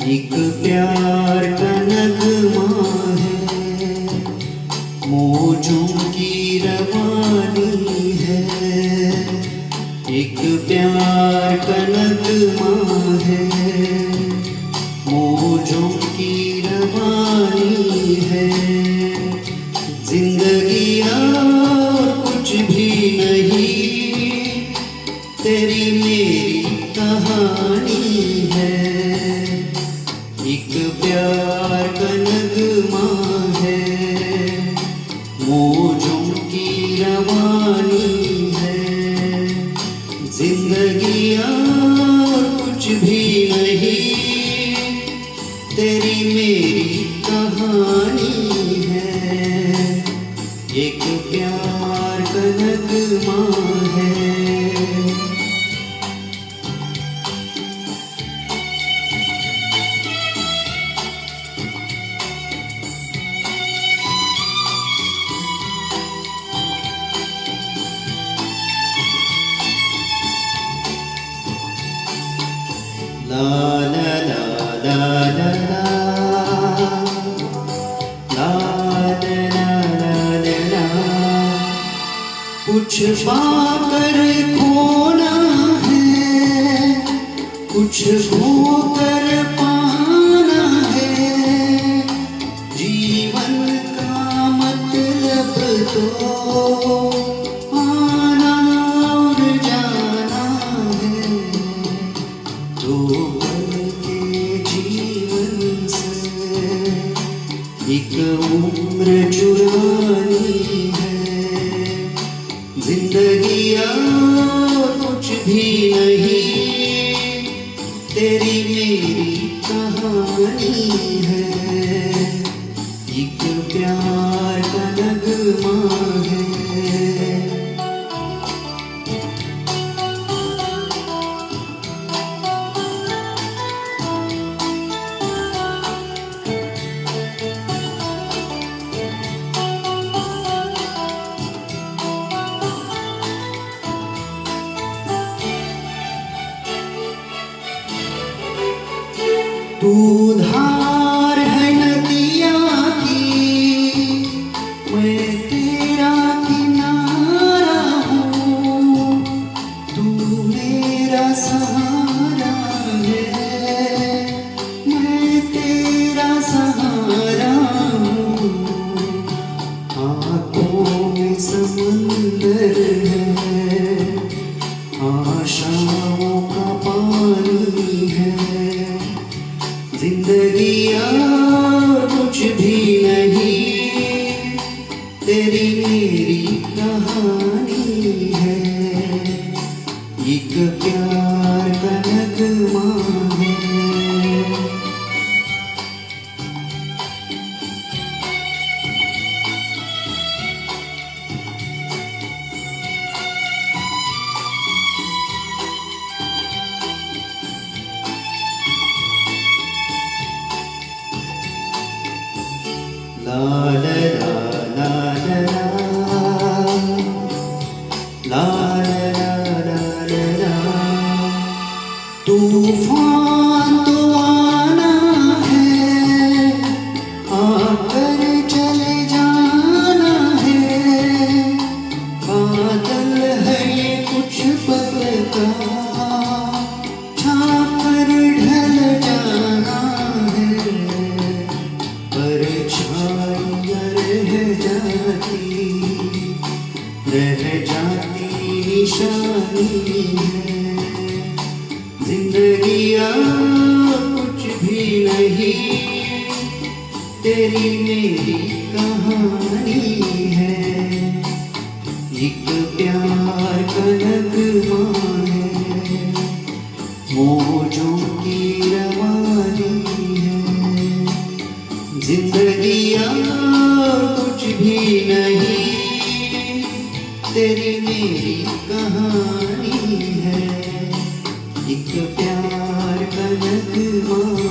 एक प्यार का नगमा है, मौजों की रवानी है। एक प्यार का नगमा है, मौजों की रवानी है। जिंदगी और कुछ भी नहीं, तेरी मेरी कहानी है। एक प्यार का नगमा है, मौजों की रवानी है। जिंदगी और कुछ भी नहीं, तेरी मेरी कहानी है। एक प्यार का नगमा है। La la la la la la, la la la la la। कुछ पाकर खोना है, कुछ खोकर पाना है। जीवन का मतलब तो आना और जाना है। दो पल के जीवन से एक उम्र चुरानी है। जिंदगी और कुछ भी नहीं, तेरी मेरी कहानी है। एक प्यार का नगमा है। तू धार है नदिया की, मैं तेरा किनारा हूँ। तू मेरा सहारा है, मैं तेरा सहारा हूँ। आँखों में समंदर है, आशाओं का पानी है। जिंदगी और कुछ भी नहीं, तेरी मेरी कहानी है। एक प्यार का नगमा है। La la la la la la, la la la la la। तूफान तो आना है, आकर चले जाना है। बादल है ये कुछ पल का, छाकर ढल जाना है। परछाइयाँ रह जाती निशानी है। जिंदगी कुछ भी नहीं, तेरी मेरी कहानी है। एक प्यार का नगमा है, मौजों की रवानी है। जिंदगी और कुछ भी नहीं, तेरी मेरी कहानी है। एक प्यार का नगमा